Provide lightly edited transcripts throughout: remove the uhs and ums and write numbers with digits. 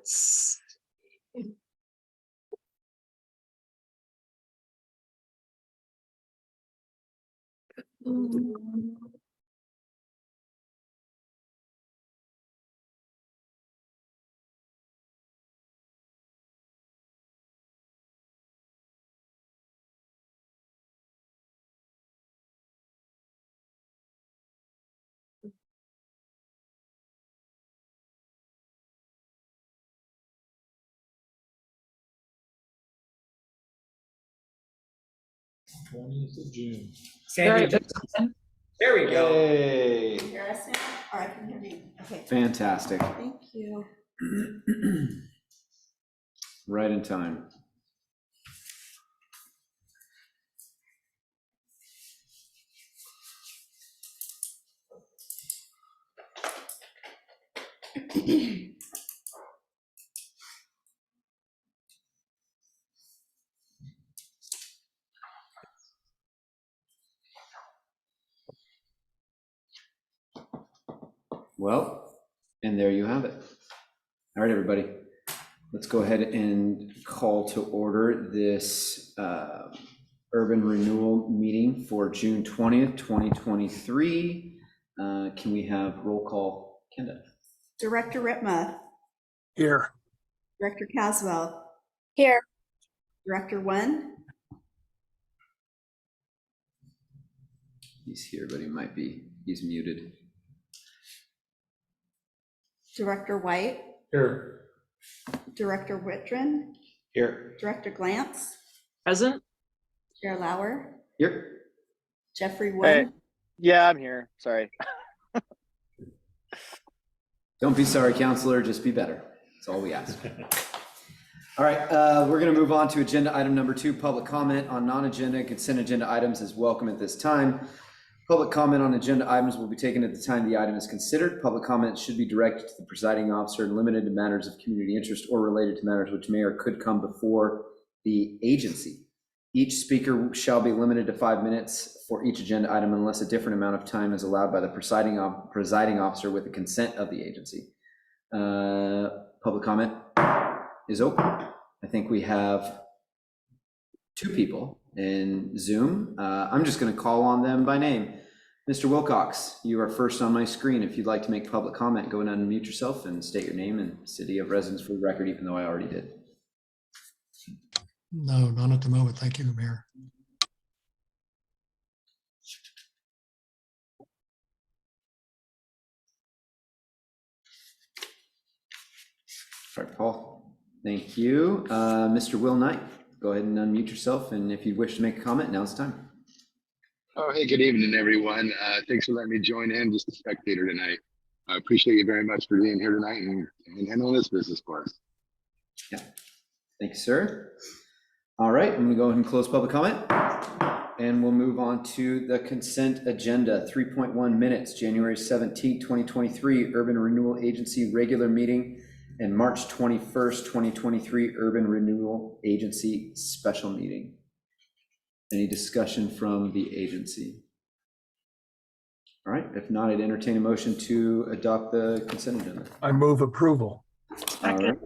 let's. June. Sandy, there we go. Yay. Can you hear us now? Or I can hear you. Okay. Fantastic. Thank you. Right in time. Well, and there you have it. All right, everybody, let's go ahead and call to order this urban renewal meeting for June 20th, 2023. Can we have roll call, Kenda? Director Ritma. Here. Director Caswell. Here. Director Wen. He's here, but he's muted. Director White. Here. Director Whitron. Here. Director Glantz. Present. Chair Lauer. Here. Jeffrey Wen. Hey. Yeah, I'm here. Sorry. Don't be sorry, counselor, just be better. That's all we ask. All right, we're going to move on to agenda item number 2. Public comment on non-agenda and consent agenda items is welcome at this time. Public comment on agenda items will be taken at the time the item is considered. Public comment should be directed to the presiding officer and limited to matters of community interest or related to matters which may or could come before the agency. Each speaker shall be limited to 5 minutes for each agenda item unless a different amount of time is allowed by the presiding officer with the consent of the agency. Public comment is open. I think we have 2 people in Zoom. I'm just going to call on them by name. Mr. Wilcox, you are first on my screen. If you'd like to make public comment, go and unmute yourself and state your name and city of residence for the record, even though I already did. No, not at the moment. Thank you, Mayor. All right, Paul. Thank you. Mr. Will Knight, go ahead and unmute yourself. And if you wish to make a comment, now's the time. Oh, hey, good evening, everyone. Thanks for letting me join in, just a spectator tonight. I appreciate you very much for being here tonight and handling this business for us. Yeah, thank you, sir. All right, I'm gonna go ahead and close public comment. And we'll move on to the consent agenda. 3.1 minutes, January 17th, 2023, Urban Renewal Agency regular meeting, and March 21st, 2023, Urban Renewal Agency special meeting. Any discussion from the agency? All right, if not, I'd entertain a motion to adopt the consent agenda. I move approval. All right,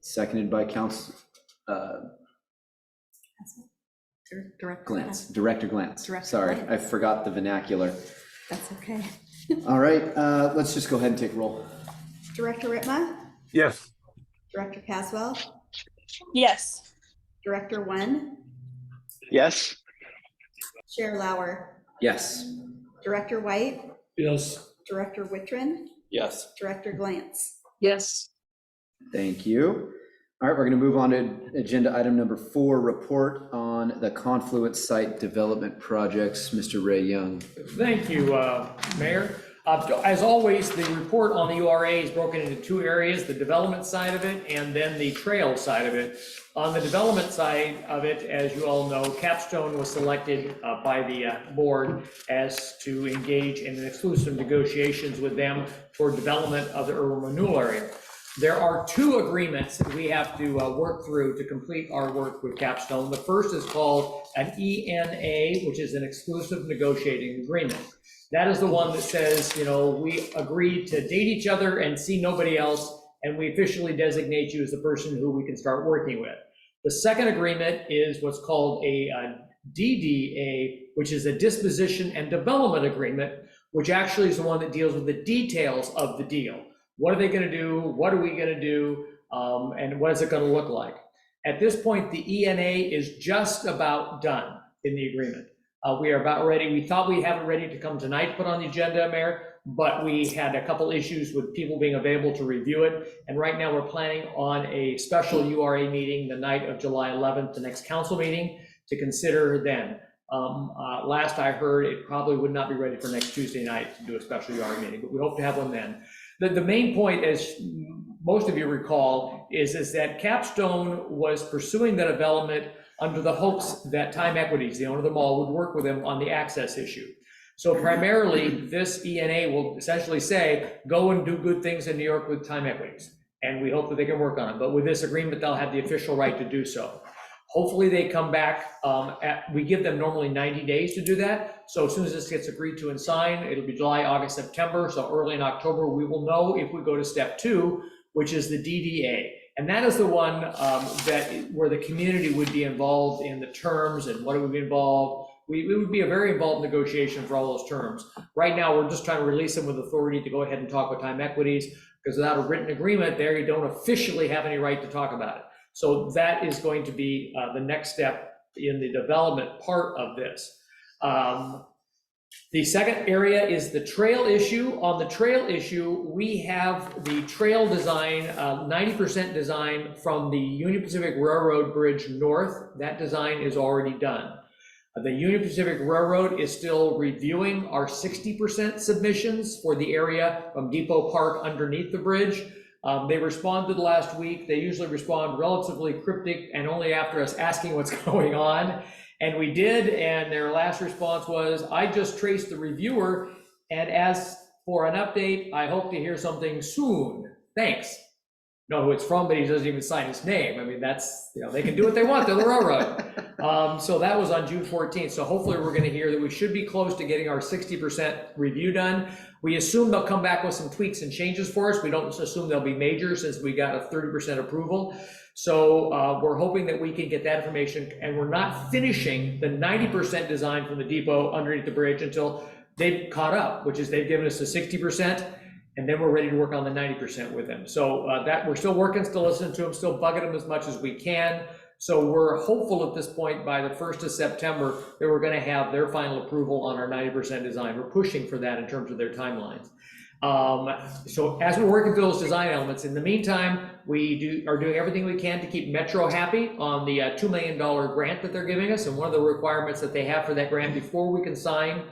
seconded by Director Glantz, Director Glantz. Director Sorry, Glantz. I forgot the vernacular. That's okay. All right, let's just go ahead and take roll. Director Ritma. Yes. Director Caswell. Yes. Director Wen. Yes. Chair Lauer. Yes. Director White. Yes. Director Whitron. Yes. Director Glantz. Yes. Thank you. All right, we're going to move on to agenda item number 4, report on the Confluence Site development projects. Mr. Ray Young. Thank you, Mayor. As always, the report on the URA is broken into 2 areas, the development side of it and then the trail side of it. On the development side of it, as you all know, Capstone was selected by the board as to engage in an exclusive negotiations with them for development of the urban renewal area. There are 2 agreements that we have to work through to complete our work with Capstone. The first is called an ENA, which is an exclusive negotiating agreement. That is the one that says, you know, we agreed to date each other and see nobody else and we officially designate you as the person who we can start working with. The second agreement is what's called a DDA, which is a disposition and development agreement, which actually is the one that deals with the details of the deal. What are they going to do? What are we going to do? And what is it going to look like? At this point, the ENA is just about done in the agreement. We are about ready. We thought we'd have it ready to come tonight to put on the agenda, Mayor, but we had a couple issues with people being available to review it. And right now we're planning on a special URA meeting the night of July 11th, the next council meeting, to consider then. Last I heard, it probably would not be ready for next Tuesday night to do a special URA meeting, but we hope to have one then. The main point, as most of you recall, is that Capstone was pursuing the development under the hopes that Time Equities, the owner of the mall, would work with them on the access issue. So primarily, this ENA will essentially say, go and do good things in New York with Time Equities. And we hope that they can work on it. But with this agreement, they'll have the official right to do so. Hopefully they come back, we give them normally 90 days to do that. So as soon as this gets agreed to and signed, it'll be July, August, September. So early in October, we will know if we go to step 2, which is the DDA. And that is the one where the community would be involved in the terms and what it would be involved. We would be a very involved negotiation for all those terms. Right now, we're just trying to release them with authority to go ahead and talk with Time Equities, because without a written agreement there, you don't officially have any right to talk about it. So that is going to be the next step in the development part of this. The second area is the trail issue. On the trail issue, we have the trail design, 90% design from the Union Pacific Railroad Bridge north. That design is already done. The Union Pacific Railroad is still reviewing our 60% submissions for the area from Depot Park underneath the bridge. They responded last week. They usually respond relatively cryptic and only after us asking what's going on. And we did, and their last response was, I just traced the reviewer and asked for an update. I hope to hear something soon. Thanks. Know who it's from, but he doesn't even sign his name. I mean, that's, they can do what they want. They're the railroad. So that was on June 14th. So hopefully we're going to hear that we should be close to getting our 60% review done. We assume they'll come back with some tweaks and changes for us. We don't assume they'll be major since we got a 30% approval. So we're hoping that we can get that information, and we're not finishing the 90% design from the depot underneath the bridge until they've caught up, which is they've given us the 60%, and then we're ready to work on the 90% with them. So that we're still working, still listening to them, still bugging them as much as we can. So we're hopeful at this point by the 1st of September that we're going to have their final approval on our 90% design. We're pushing for that in terms of their timelines. So as we're working through those design elements, in the meantime, we are doing everything we can to keep Metro happy on the $2 million grant that they're giving us. And one of the requirements that they have for that grant before we can sign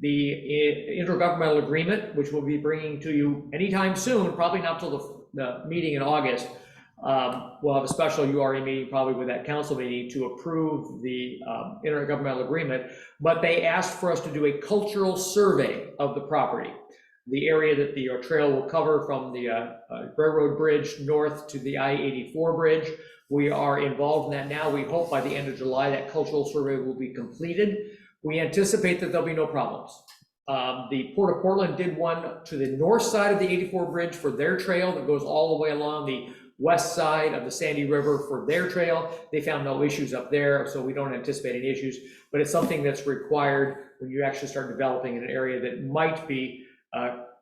the intergovernmental agreement, which we'll be bringing to you anytime soon, probably not until the meeting in August. We'll have a special URA meeting probably with that council meeting to approve the intergovernmental agreement, but they asked for us to do a cultural survey of the property. The area that the trail will cover from the railroad bridge north to the I-84 bridge. We are involved in that now. We hope by the end of July that cultural survey will be completed. We anticipate that there'll be no problems. The Port of Portland did one to the north side of the 84 bridge for their trail that goes all the way along the west side of the Sandy River for their trail. They found no issues up there, so we don't anticipate any issues, but it's something that's required when you actually start developing in an area that might be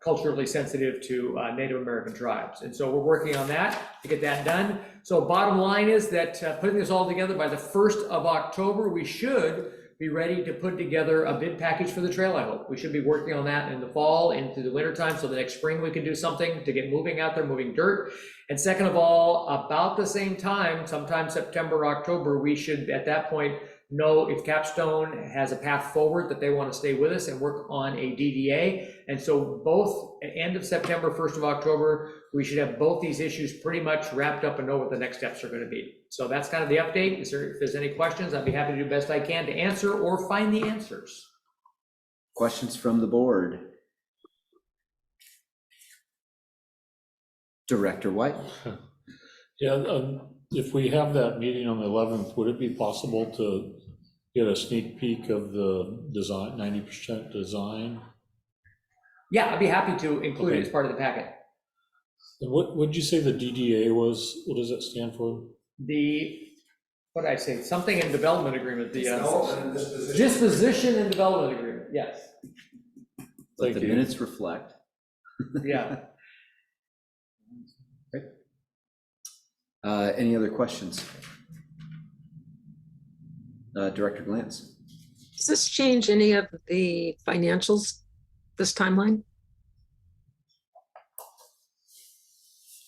culturally sensitive to Native American tribes. And so we're working on that to get that done. So bottom line is that putting this all together by the 1st of October, we should be ready to put together a bid package for the trail, I hope. We should be working on that in the fall, into the winter time, so the next spring we can do something to get moving out there, moving dirt. And second of all, about the same time, sometime September, October, we should at that point know if Capstone has a path forward that they want to stay with us and work on a DDA. And so both end of September, 1st of October, we should have both these issues pretty much wrapped up and know what the next steps are going to be. So that's kind of the update. If there's any questions, I'd be happy to do the best I can to answer or find the answers. Questions from the board? Director White. Yeah, if we have that meeting on the 11th, would it be possible to get a sneak peek of the design, 90% design? Yeah, I'd be happy to include it as part of the packet. And what did you say the DDA was? What does that stand for? What did I say? Something in development agreement, the disposition and development agreement, yes, Let Thank the you. minutes reflect. yeah. Any other questions? Director Glantz. Does this change any of the financials, this timeline?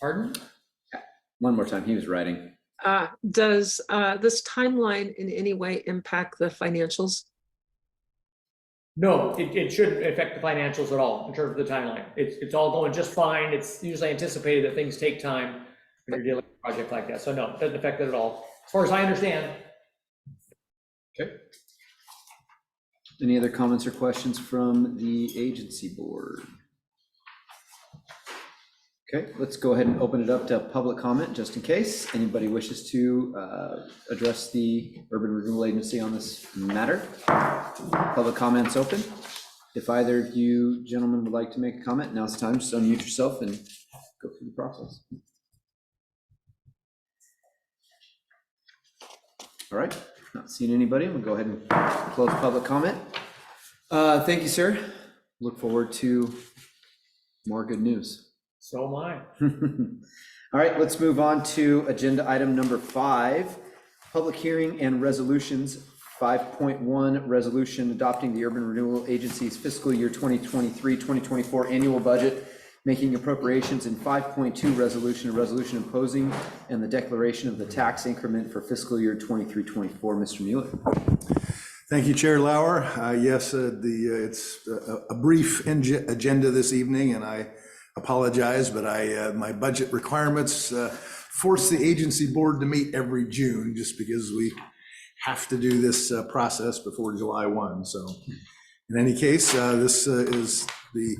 Pardon? One more time, he was writing. Does this timeline in any way impact the financials? No, it shouldn't affect the financials at all in terms of the timeline. It's all going just fine. It's usually anticipated that things take time when you're dealing with a project like that. So no, it doesn't affect it at all, as far as I understand. Okay. Any other comments or questions from the agency board? Okay, let's go ahead and open it up to public comment, just in case anybody wishes to address the Urban Renewal Agency on this matter. Public comments open. If either of you gentlemen would like to make a comment, now's the time. Just unmute yourself and go through the process. All right, not seeing anybody. We'll go ahead and close public comment. Thank you, sir. Look forward to more good news. So am I. All right, let's move on to agenda item number 5, public hearing and resolutions. 5.1, resolution adopting the Urban Renewal Agency's fiscal year 2023-2024 annual budget, making appropriations, in 5.2, resolution, a resolution imposing and the declaration of the tax increment for fiscal year 23-24. Mr. Mueller. Thank you, Chair Lauer. Yes, it's a brief agenda this evening, and I apologize, but my budget requirements force the agency board to meet every June, just because we have to do this process before July 1. So in any case, this is the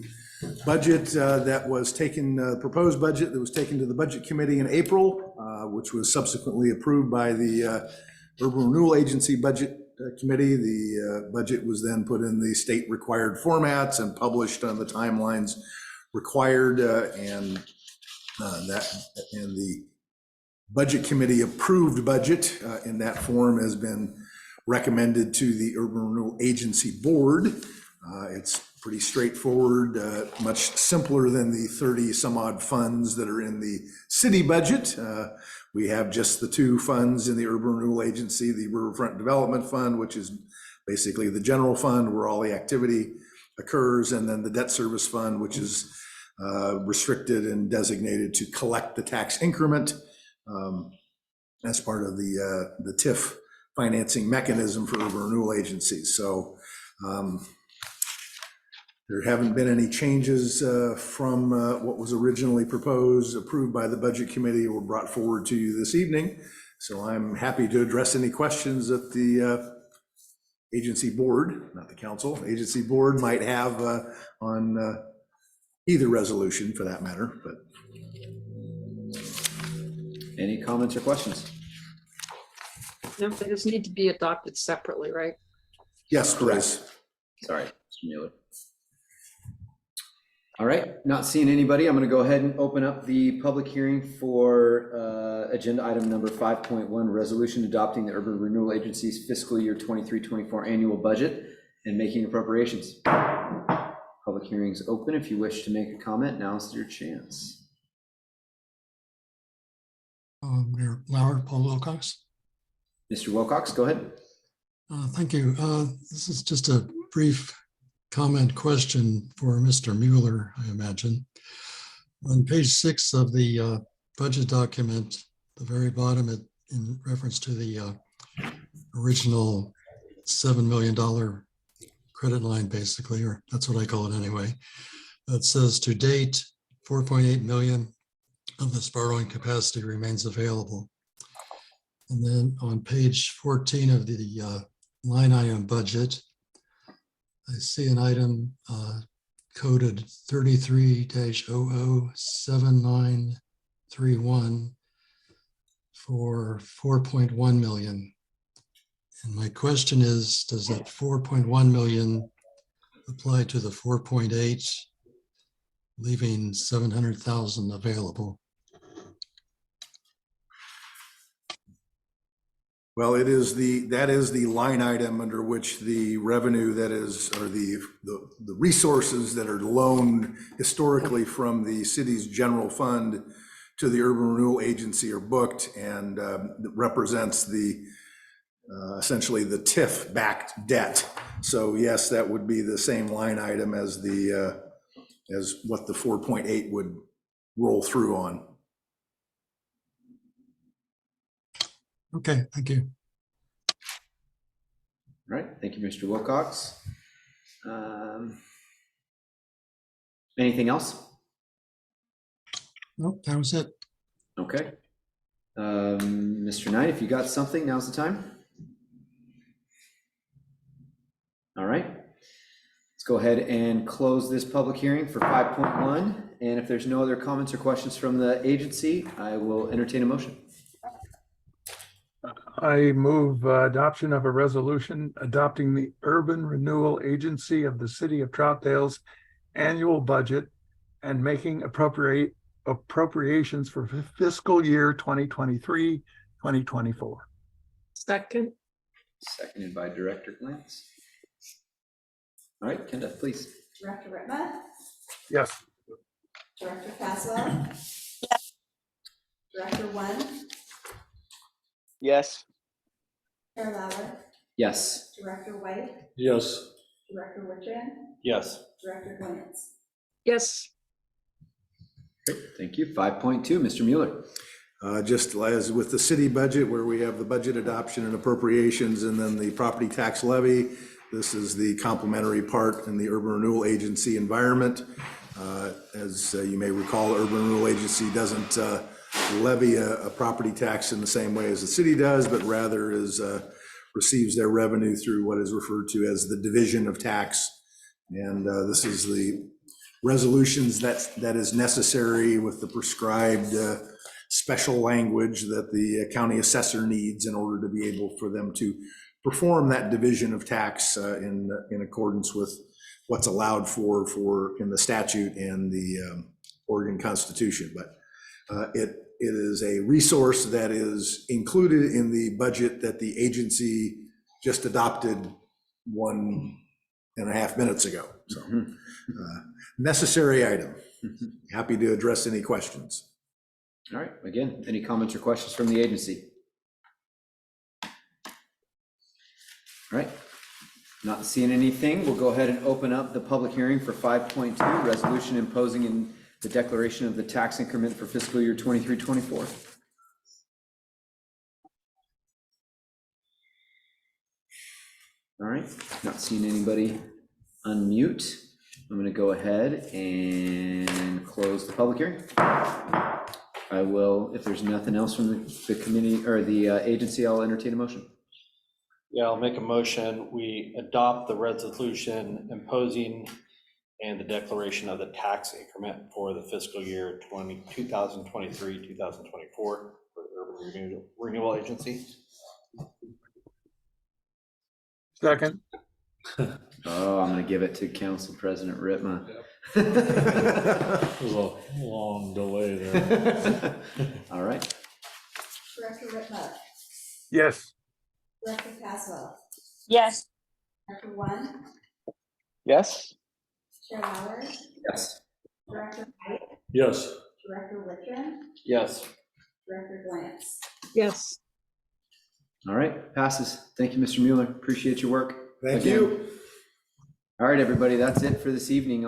budget that was taken, proposed budget that was taken to the Budget Committee in April, which was subsequently approved by the Urban Renewal Agency Budget Committee. The budget was then put in the state required formats and published on the timelines required, and the Budget Committee approved budget in that form has been recommended to the Urban Renewal Agency Board. It's pretty straightforward, much simpler than the 30 some odd funds that are in the city budget. We have just the 2 funds in the Urban Renewal Agency, the Riverfront Development Fund, which is basically the general fund where all the activity occurs, and then the Debt Service Fund, which is restricted and designated to collect the tax increment as part of the TIF financing mechanism for urban renewal agencies. So there haven't been any changes from what was originally proposed, approved by the Budget Committee, or brought forward to you this evening. So I'm happy to address any questions that the agency board, not the council, agency board might have on either resolution for that matter. But Any comments or questions? No, they just need to be adopted separately, right? yes, please. Sorry, Mr. Mueller. All right, not seeing anybody, I'm going to go ahead and open up the public hearing for agenda item number 5.1, resolution adopting the Urban Renewal Agency's fiscal year 23-24 annual budget and making appropriations. Public hearing's open. If you wish to make a comment, now's your chance. Mayor Lauer, Paul Wilcox. Mr. Wilcox, go ahead. Thank you. This is just a brief comment question for Mr. Mueller, I imagine. On page 6 of the budget document, the very bottom, in reference to the original $7 million credit line, basically, or that's what I call it anyway. It says to date, 4.8 million of this borrowing capacity remains available. And then on page 14 of the line item budget, I see an item coded 33-007931 for 4.1 million. And my question is, does that 4.1 million apply to the 4.8 leaving 700,000 available. Well, that is the line item under which the revenue that is, or the resources that are loaned historically from the city's general fund to the Urban Renewal Agency are booked, and represents the essentially the TIF backed debt. So yes, that would be the same line item as as what the 4.8 would roll through on. Okay, thank you. All right, thank you, Mr. Wilcox. Anything else? Nope, that was it. Okay. Mr. Knight, if you got something, now's the time. All right. Let's go ahead and close this public hearing for 5.1. And if there's no other comments or questions from the agency, I will entertain a motion. I move adoption of a resolution adopting the Urban Renewal Agency of the City of Troutdale's annual budget and making appropriations for fiscal year 2023, 2024. Second. Seconded by Director Glantz. All right, Kenda, please. Director Whitma, Yes. Director Caswell. Yes. Director One, Yes. Chair Lauer, Yes. Director White, Yes. Director Wittrin, Yes. Director Glantz. Yes. Great, thank you. 5.2, Mr. Mueller. Just as with the city budget, where we have the budget adoption and appropriations and then the property tax levy, this is the complementary part in the Urban Renewal Agency environment. As you may recall, Urban Renewal Agency doesn't levy a property tax in the same way as the city does, but rather receives their revenue through what is referred to as the division of tax. And this is the resolutions that is necessary with the prescribed special language that the county assessor needs in order to be able for them to perform that division of tax in accordance with what's allowed for in the statute and the Oregon Constitution. But it is a resource that is included in the budget that the agency just adopted 1.5 minutes ago. So necessary item. Happy to address any questions. All right, again, any comments or questions from the agency? All right, not seeing anything, we'll go ahead and open up the public hearing for 5.2, resolution imposing in the declaration of the tax increment for fiscal year 23-24. All right, not seeing anybody unmute. I'm going to go ahead and close the public hearing. I will, if there's nothing else from the committee or the agency, I'll entertain a motion. Yeah, I'll make a motion. We adopt the resolution imposing and the declaration of the tax increment for the fiscal year 2023, 2024 for the Urban Renewal Agency. Second. Oh, I'm going to give it to Council President Ritma. There's a long delay there. All right. Director Whitma, Yes. Director Caswell, Yes. Director One, Yes. Chair Lauer, Yes. Director White, Yes. Director Wittrin, Yes. Director Glantz. Yes. All right, passes. Thank you, Mr. Mueller. Appreciate your work. Thank Again. you. All right, everybody, that's it for this evening.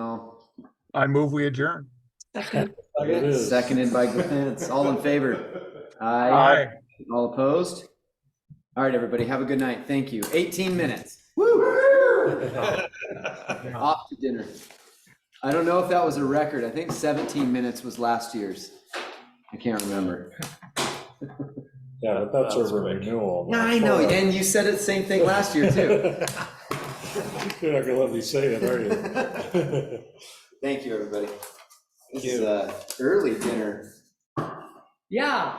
I move we adjourn. Second. It is. Seconded by Glantz. All in favor? Aye. All opposed? All right, everybody, have a good night. Thank you. 18 minutes. Woo! Off to dinner. I don't know if that was a record. I think 17 minutes was last year's. I can't remember. Yeah, that's urban renewal. Yeah, I know, and you said the same thing last year too. You're not gonna let me say it, are you? Thank you, everybody. This is early dinner. Yeah.